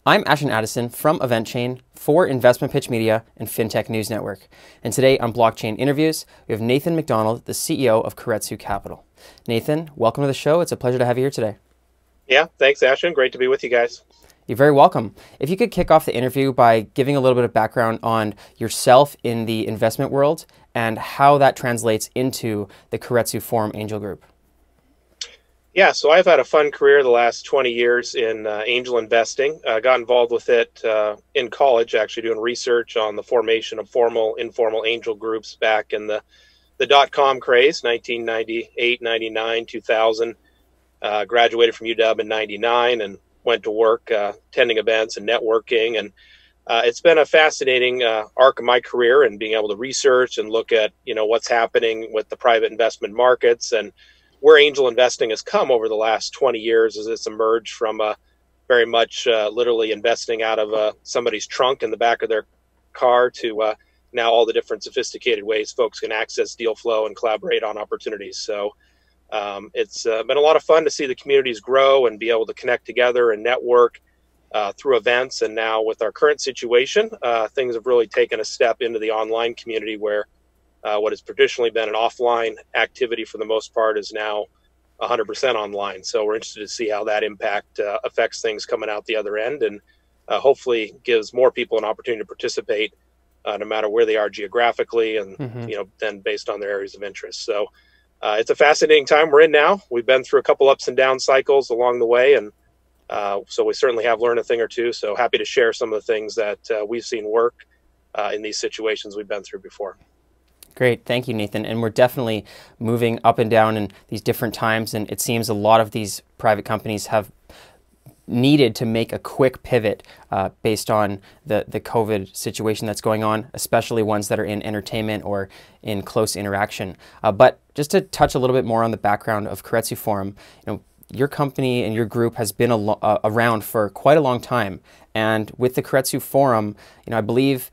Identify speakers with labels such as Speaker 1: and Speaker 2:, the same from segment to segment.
Speaker 1: I'm Ashton Addison from EventChain for Investment Pitch Media and FinTech News Network. And today on Blockchain Interviews, we have Nathan McDonald, the CEO of Keiretsu Capital. Nathan, welcome to the show. It's a pleasure to have you here today.
Speaker 2: Yeah, thanks, Ashton. Great to be with you guys.
Speaker 1: You're very welcome. If you could kick off the interview by giving a little bit of background on yourself in the investment world and how that translates into the Keiretsu Forum Angel Group.
Speaker 2: Yeah, so I've had a fun career the last 20 years in angel investing. Got involved with it in college, actually doing research on the formation of formal, informal angel groups back in the dot-com craze, 1998, 99, 2000. Graduated from UW in 99 and went to work attending events and networking. And it's been a fascinating arc of my career and being able to research and look at, what's happening with the private investment markets and where angel investing has come over the last 20 years as it's emerged from very much literally investing out of somebody's trunk in the back of their car to now all the different sophisticated ways folks can access deal flow and collaborate on opportunities. So it's been a lot of fun to see the communities grow and be able to connect together and network through events. And now with our current situation, things have really taken a step into the online community where what has traditionally been an offline activity for the most part is now 100% online. So we're interested to see how that impact affects things coming out the other end, and hopefully gives more people an opportunity to participate no matter where they are geographically and, then based on their areas of interest. So it's a fascinating time we're in now. We've been through a couple ups and down cycles along the way, and so we certainly have learned a thing or two. So happy to share some of the things that we've seen work in these situations we've been through before.
Speaker 1: Great. Thank you, Nathan. And we're definitely moving up and down in these different times. And it seems a lot of these private companies have needed to make a quick pivot based on the COVID situation that's going on, especially ones that are in entertainment or in close interaction. But just to touch a little bit more on the background of Keiretsu Forum, your company and your group has been around for quite a long time. And with the Keiretsu Forum, I believe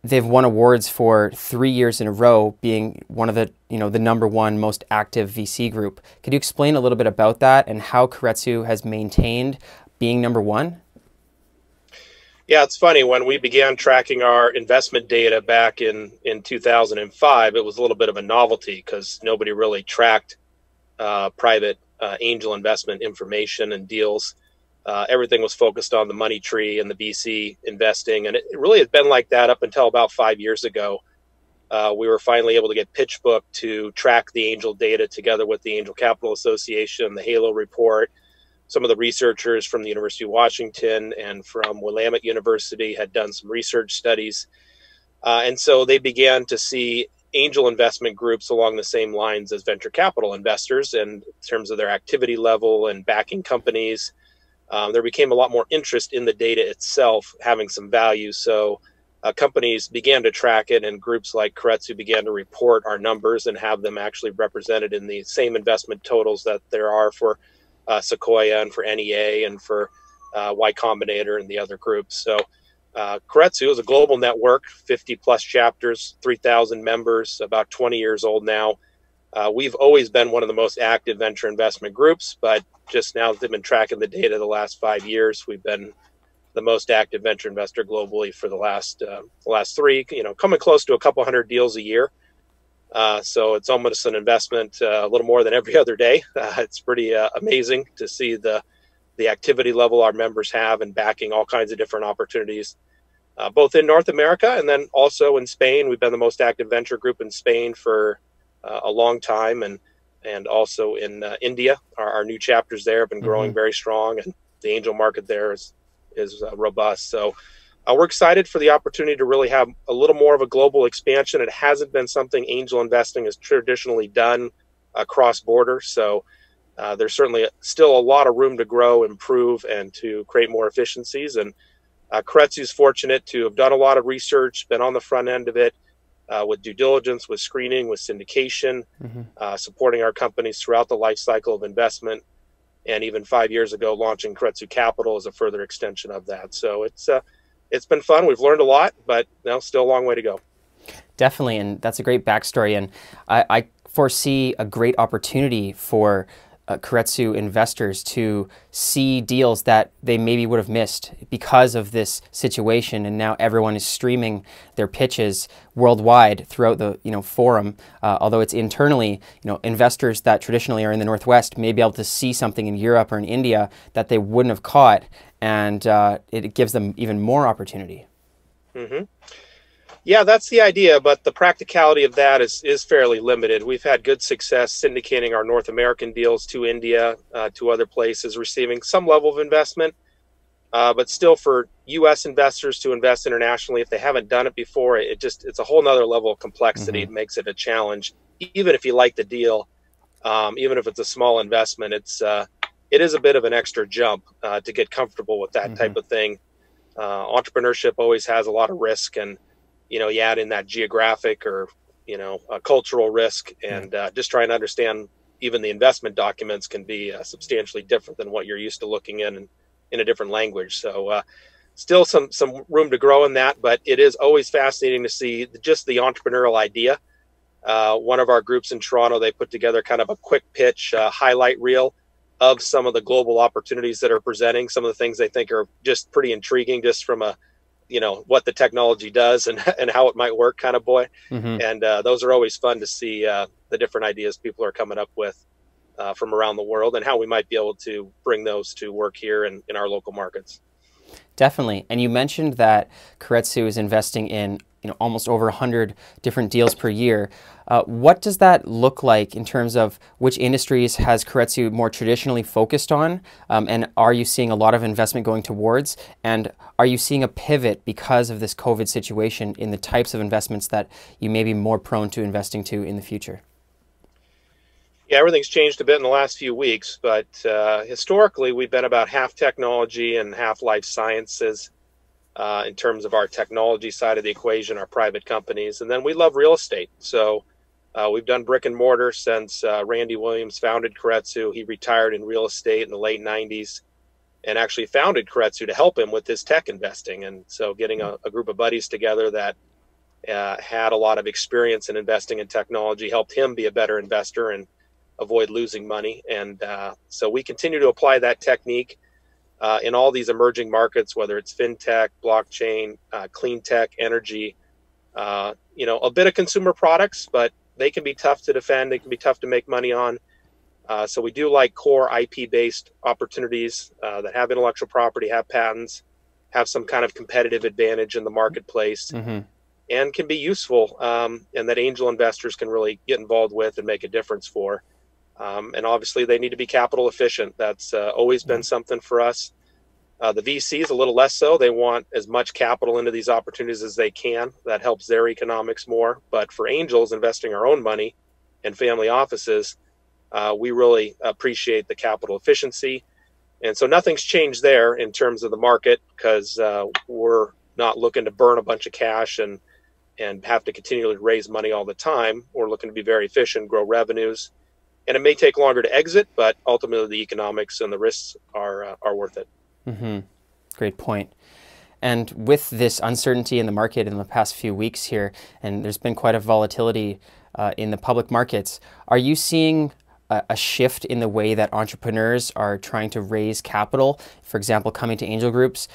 Speaker 1: they've won awards for 3 years in a row, being one of the number one most active VC group. Could you explain a little bit about that and how Keiretsu has maintained being number one?
Speaker 2: Yeah, it's funny. When we began tracking our investment data back in 2005, it was a little bit of a novelty because nobody really tracked private angel investment information and deals. Everything was focused on the money tree and the VC investing. And it really had been like that up until about 5 years ago. We were finally able to get PitchBook to track the angel data together with the Angel Capital Association, the Halo report. Some of the researchers from the University of Washington and from Willamette University had done some research studies. And so they began to see angel investment groups along the same lines as venture capital investors in terms of their activity level and backing companies. There became a lot more interest in the data itself having some value. So companies began to track it, and groups like Keiretsu began to report our numbers and have them actually represented in the same investment totals that there are for Sequoia and for NEA and for Y Combinator and the other groups. So Keiretsu is a global network, 50 plus chapters, 3,000 members, about 20 years old now. We've always been one of the most active venture investment groups, but just now that they've been tracking the data the last 5 years, we've been the most active venture investor globally for the last three, coming close to a couple hundred deals a year. So it's almost an investment a little more than every other day. It's pretty amazing to see the activity level our members have and backing all kinds of different opportunities, both in North America and then also in Spain. We've been the most active venture group in Spain for a long time, and also in India. Our new chapters there have been growing very strong, and the angel market there is robust. So we're excited for the opportunity to really have a little more of a global expansion. It hasn't been something angel investing has traditionally done across border. So there's certainly still a lot of room to grow, improve, and to create more efficiencies. And Keiretsu is fortunate to have done a lot of research, been on the front end of it, with due diligence, with screening, with syndication, supporting our companies throughout the life cycle of investment, and even 5 years ago launching Keiretsu Capital as a further extension of that. So it's been fun. We've learned a lot, but still a long way to go.
Speaker 1: Definitely, and that's a great backstory. And I foresee a great opportunity for Keiretsu investors to see deals that they maybe would have missed because of this situation, and now everyone is streaming their pitches worldwide throughout the forum. Although it's internally, investors that traditionally are in the Northwest may be able to see something in Europe or in India that they wouldn't have caught, and it gives them even more opportunity.
Speaker 2: Mm-hmm. Yeah, that's the idea, but the practicality of that is fairly limited. We've had good success syndicating our North American deals to India, to other places, receiving some level of investment. But still, for U.S. investors to invest internationally, if they haven't done it before, it's a whole nother level of complexity.
Speaker 1: Mm-hmm.
Speaker 2: It makes it a challenge. Even if you like the deal, even if it's a small investment, it is a bit of an extra jump to get comfortable with that type of thing. Entrepreneurship always has a lot of risk, and you add in that geographic or a cultural risk, and just trying to understand even the investment documents can be substantially different than what you're used to looking in a different language. So still some room to grow in that, but it is always fascinating to see just the entrepreneurial idea. One of our groups in Toronto, they put together kind of a quick pitch highlight reel of some of the global opportunities that are presenting, some of the things they think are just pretty intriguing, just from a what the technology does and how it might work kind of boy.
Speaker 1: Mm-hmm.
Speaker 2: And those are always fun to see the different ideas people are coming up with from around the world, and how we might be able to bring those to work here in our local markets.
Speaker 1: Definitely. And you mentioned that Keiretsu is investing in almost over 100 different deals per year. What does that look like in terms of which industries has Keiretsu more traditionally focused on? And are you seeing a lot of investment going towards? And are you seeing a pivot because of this COVID situation in the types of investments that you may be more prone to investing to in the future?
Speaker 2: Yeah, everything's changed a bit in the last few weeks, but historically we've been about half technology and half life sciences. In terms of our technology side of the equation, our private companies. And then we love real estate. So we've done brick and mortar since Randy Williams founded Keiretsu. He retired in real estate in the late 90s and actually founded Keiretsu to help him with his tech investing. And so getting a group of buddies together that had a lot of experience in investing in technology helped him be a better investor and avoid losing money. And so we continue to apply that technique in all these emerging markets, whether it's fintech, blockchain, clean tech, energy, a bit of consumer products, but they can be tough to defend. They can be tough to make money on. So we do like core IP-based opportunities that have intellectual property, have patents, have some kind of competitive advantage in the marketplace, and can be useful, and that angel investors can really get involved with and make a difference for. And obviously they need to be capital efficient. That's always been something for us. The VCs a little less so. They want as much capital into these opportunities as they can. That helps their economics more. But for angels investing our own money and family offices, we really appreciate the capital efficiency. And so nothing's changed there in terms of the market, because we're not looking to burn a bunch of cash and have to continually raise money all the time. We're looking to be very efficient, grow revenues. And it may take longer to exit, but ultimately the economics and the risks are worth it.
Speaker 1: Mm-hmm. Great point. And with this uncertainty in the market in the past few weeks here, and there's been quite a volatility in the public markets, are you seeing a shift in the way that entrepreneurs are trying to raise capital? For example, coming to angel groups,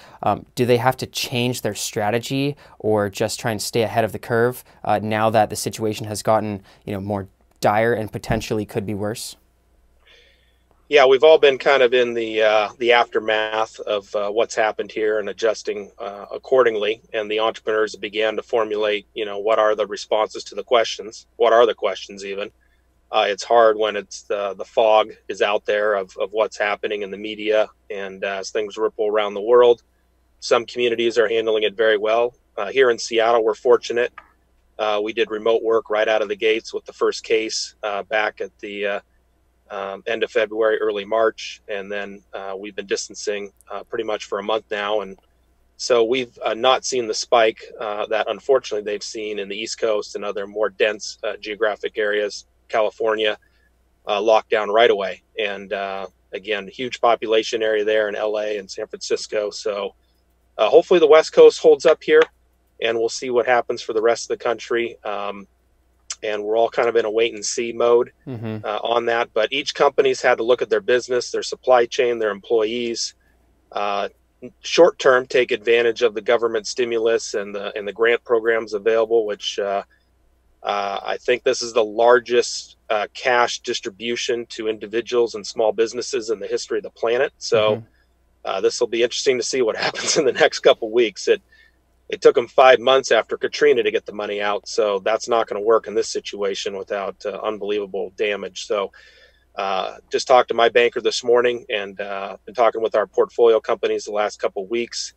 Speaker 1: do they have to change their strategy or just try and stay ahead of the curve now that the situation has gotten more dire and potentially could be worse?
Speaker 2: Yeah, we've all been kind of in the aftermath of what's happened here and adjusting accordingly. And the entrepreneurs began to formulate, what are the responses to the questions? What are the questions even? It's hard when it's the fog is out there of what's happening in the media, and as things ripple around the world, some communities are handling it very well. Here in Seattle, we're fortunate. We did remote work right out of the gates with the first case back at the end of February, early March. And then we've been distancing pretty much for a month now. And so we've not seen the spike that unfortunately they've seen in the East Coast and other more dense geographic areas. California locked down right away. And again, huge population area there in LA and San Francisco. So hopefully the West Coast holds up here, and we'll see what happens for the rest of the country. and we're all kind of in a wait and see mode on that. But each company's had to look at their business, their supply chain, their employees, short term take advantage of the government stimulus and the grant programs available, which I think this is the largest cash distribution to individuals and small businesses in the history of the planet. So this will be interesting to see what happens in the next couple weeks. It took them 5 months after Katrina to get the money out, so that's not going to work in this situation without unbelievable damage. So just talked to my banker this morning, and been talking with our portfolio companies the last couple of weeks.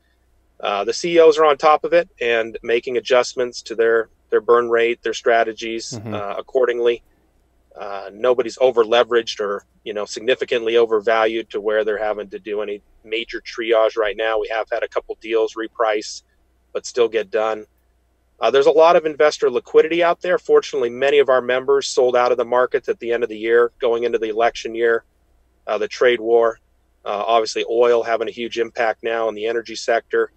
Speaker 2: The CEOs are on top of it and making adjustments to their burn rate, their strategies accordingly. Nobody's over leveraged or significantly overvalued to where they're having to do any major triage right now. We have had a couple deals reprice, but still get done. There's a lot of investor liquidity out there. Fortunately, many of our members sold out of the markets at the end of the year, going into the election year, the trade war, obviously oil having a huge impact now in the energy sector.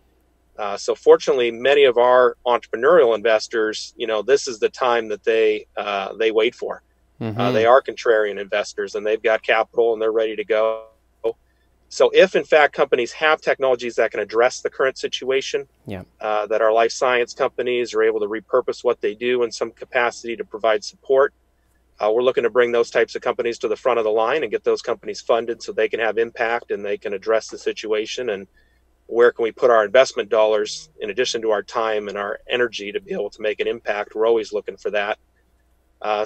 Speaker 2: So fortunately, many of our entrepreneurial investors, this is the time that they wait for. They are contrarian investors, and they've got capital and they're ready to go. So if in fact companies have technologies that can address the current situation, that our life science companies are able to repurpose what they do in some capacity to provide support, we're looking to bring those types of companies to the front of the line and get those companies funded so they can have impact and they can address the situation. And where can we put our investment dollars in addition to our time and our energy to be able to make an impact? We're always looking for that.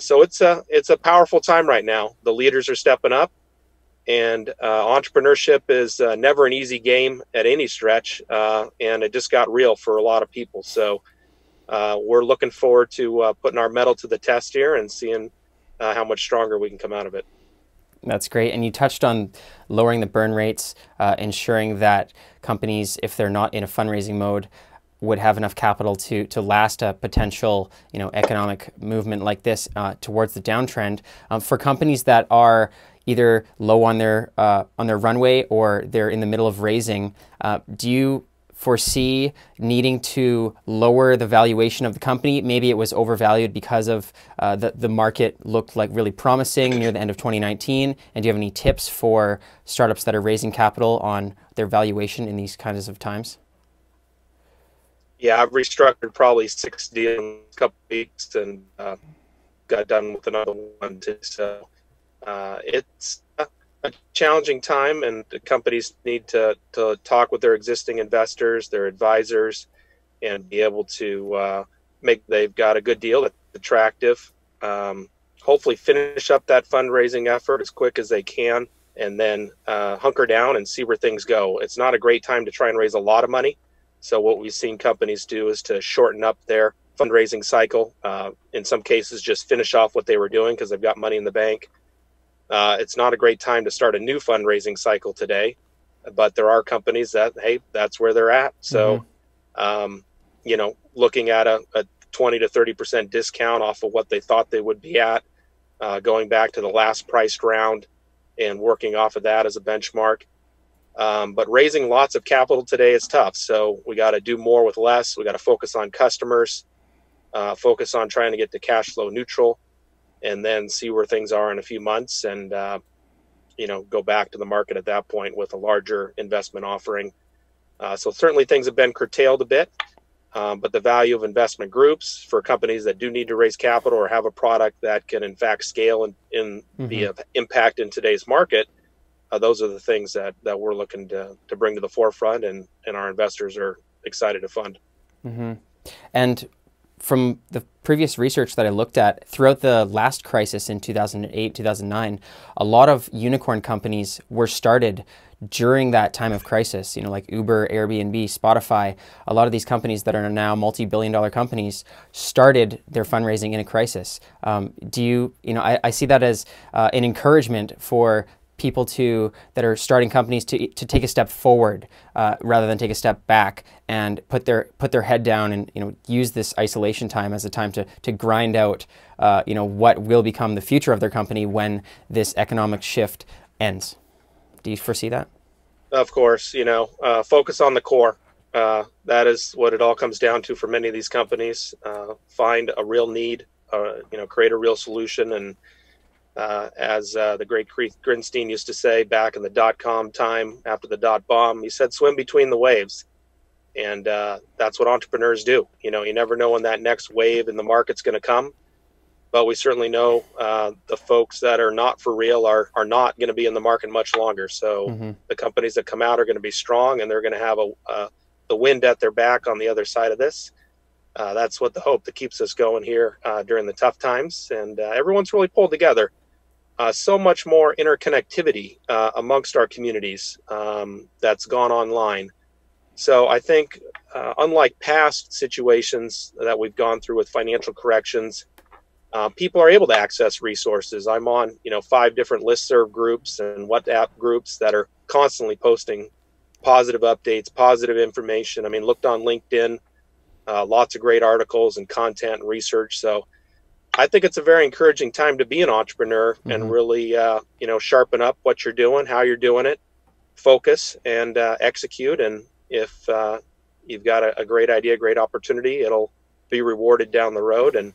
Speaker 2: So it's a powerful time right now. The leaders are stepping up. And entrepreneurship is never an easy game at any stretch, and it just got real for a lot of people. So we're looking forward to putting our mettle to the test here and seeing how much stronger we can come out of it.
Speaker 1: That's great. And you touched on lowering the burn rates, ensuring that companies, if they're not in a fundraising mode, would have enough capital to last a potential economic movement like this towards the downtrend. For companies that are either low on their runway or they're in the middle of raising, do you foresee needing to lower the valuation of the company? Maybe it was overvalued because of the market looked like really promising near the end of 2019. And do you have any tips for startups that are raising capital on their valuation in these kinds of times?
Speaker 2: Yeah, I've restructured probably 6 deals in a couple of weeks and got done with another one too. So it's a challenging time, and the companies need to talk with their existing investors, their advisors, and be able to they've got a good deal that's attractive. Hopefully finish up that fundraising effort as quick as they can, and then hunker down and see where things go. It's not a great time to try and raise a lot of money. So what we've seen companies do is to shorten up their fundraising cycle. In some cases, just finish off what they were doing because they've got money in the bank. It's not a great time to start a new fundraising cycle today, but there are companies that, hey, that's where they're at. So, looking at a 20 to 30% discount off of what they thought they would be at, going back to the last priced round and working off of that as a benchmark. But raising lots of capital today is tough. So we got to do more with less. We got to focus on customers, focus on trying to get to cash flow neutral, and then see where things are in a few months and, go back to the market at that point with a larger investment offering. So certainly things have been curtailed a bit, but the value of investment groups for companies that do need to raise capital or have a product that can in fact scale and be of impact in today's market, those are the things that we're looking to bring to the forefront, and our investors are excited to fund.
Speaker 1: And from the previous research that I looked at, throughout the last crisis in 2008, 2009, a lot of unicorn companies were started during that time of crisis, like Uber, Airbnb, Spotify. A lot of these companies that are now multi-billion-dollar companies started their fundraising in a crisis. I see that as an encouragement for people that are starting companies to take a step forward rather than take a step back and put their head down and use this isolation time as a time to grind out what will become the future of their company when this economic shift ends. Do you foresee that?
Speaker 2: Of course, focus on the core. That is what it all comes down to for many of these companies. Find a real need, create a real solution. And as the great Keith Grinstein used to say back in the dot-com time after the dot bomb, he said, swim between the waves. And that's what entrepreneurs do. You never know when that next wave in the market's going to come. But we certainly know the folks that are not for real are not going to be in the market much longer. So the companies that come out are going to be strong, and they're going to have the wind at their back on the other side of this. That's what the hope that keeps us going here during the tough times. And everyone's really pulled together. So much more interconnectivity amongst our communities that's gone online. So I think unlike past situations that we've gone through with financial corrections, people are able to access resources. I'm on, 5 different listserv groups and WhatsApp groups that are constantly posting positive updates, positive information. I mean, looked on LinkedIn, lots of great articles and content and research. So I think it's a very encouraging time to be an entrepreneur and really, sharpen up what you're doing, how you're doing it, focus and execute. And if you've got a great idea, great opportunity, it'll be rewarded down the road. And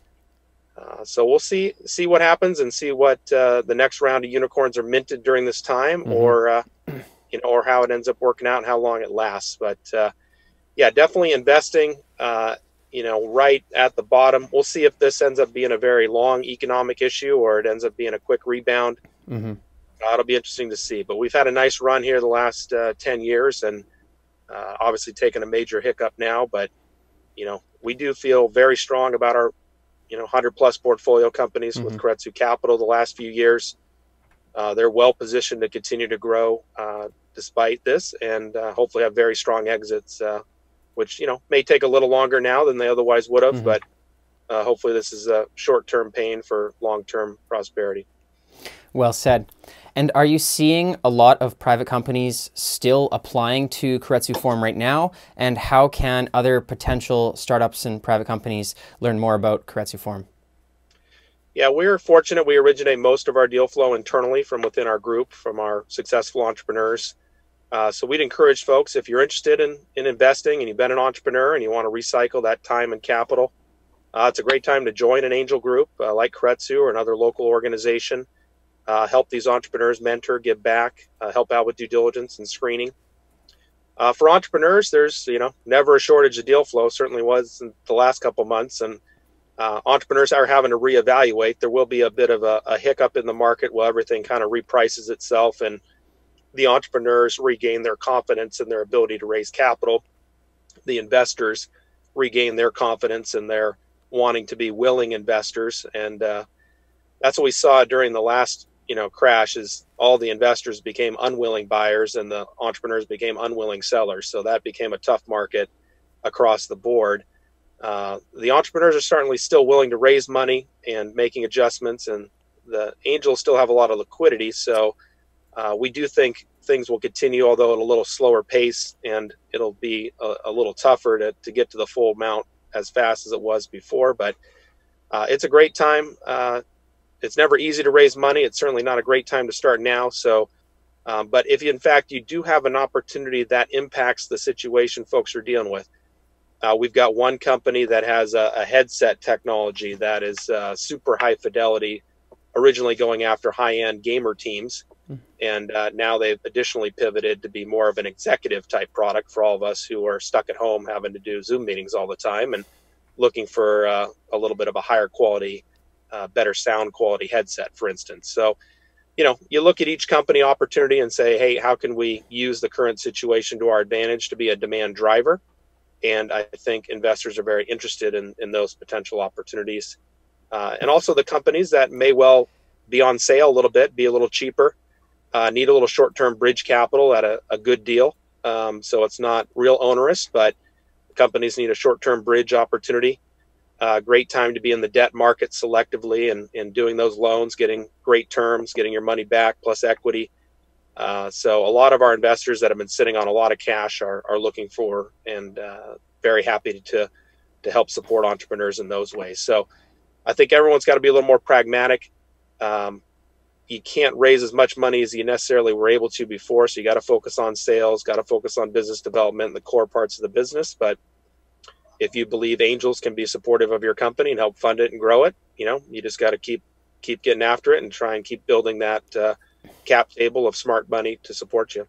Speaker 2: so we'll see what happens and see what the next round of unicorns are minted during this time, or how it ends up working out and how long it lasts. But definitely investing, right at the bottom. We'll see if this ends up being a very long economic issue or it ends up being a quick rebound. It'll be interesting to see. But we've had a nice run here the last 10 years, and obviously taking a major hiccup now. But we do feel very strong about our 100+ portfolio companies with Keiretsu Capital the last few years. They're well positioned to continue to grow despite this, and hopefully have very strong exits, which may take a little longer now than they otherwise would have, but hopefully this is a short-term pain for long-term prosperity.
Speaker 1: Well said. And are you seeing a lot of private companies still applying to Keiretsu Forum right now? And how can other potential startups and private companies learn more about Keiretsu Forum?
Speaker 2: Yeah, we're fortunate. We originate most of our deal flow internally from within our group, from our successful entrepreneurs. So we'd encourage folks, if you're interested in investing and you've been an entrepreneur and you want to recycle that time and capital, it's a great time to join an angel group like Keiretsu or another local organization. Help these entrepreneurs mentor, give back, help out with due diligence and screening. For entrepreneurs, there's never a shortage of deal flow. Certainly was in the last couple of months, and entrepreneurs are having to reevaluate. There will be a bit of a hiccup in the market while everything kind of reprices itself, and the entrepreneurs regain their confidence in their ability to raise capital. The investors regain their confidence in their wanting to be willing investors, and that's what we saw during the last crash. Is all the investors became unwilling buyers and the entrepreneurs became unwilling sellers. So that became a tough market across the board. The entrepreneurs are certainly still willing to raise money and making adjustments, and the angels still have a lot of liquidity. So we do think things will continue, although at a little slower pace, and it'll be a little tougher to get to the full amount as fast as it was before. But it's a great time. It's never easy to raise money. It's certainly not a great time to start now. So, but if in fact you do have an opportunity that impacts the situation folks are dealing with, we've got one company that has a headset technology that is super high fidelity, originally going after high-end gamer teams. And now they've additionally pivoted to be more of an executive type product for all of us who are stuck at home having to do Zoom meetings all the time and looking for a little bit of a higher quality, better sound quality headset, for instance. So, you look at each company opportunity and say, hey, how can we use the current situation to our advantage to be a demand driver? And I think investors are very interested in those potential opportunities. And also the companies that may well be on sale a little bit, be a little cheaper, need a little short-term bridge capital at a good deal. So it's not real onerous, but companies need a short-term bridge opportunity. Great time to be in the debt market selectively and doing those loans, getting great terms, getting your money back plus equity. So a lot of our investors that have been sitting on a lot of cash are looking for and very happy to help support entrepreneurs in those ways. So I think everyone's got to be a little more pragmatic. You can't raise as much money as you necessarily were able to before. So you got to focus on sales, got to focus on business development and the core parts of the business. But if you believe angels can be supportive of your company and help fund it and grow it, you just got to keep getting after it and try and keep building that cap table of smart money to support you.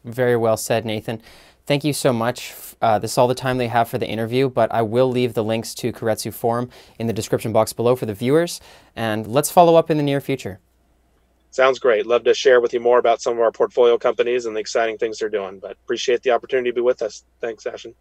Speaker 1: Very well said, Nathan. Thank you so much. This is all the time they have for the interview, but I will leave the links to Keiretsu Forum in the description box below for the viewers, and let's follow up in the near future.
Speaker 2: Sounds great. Love to share with you more about some of our portfolio companies and the exciting things they're doing, but appreciate the opportunity to be with us. Thanks, Ashton.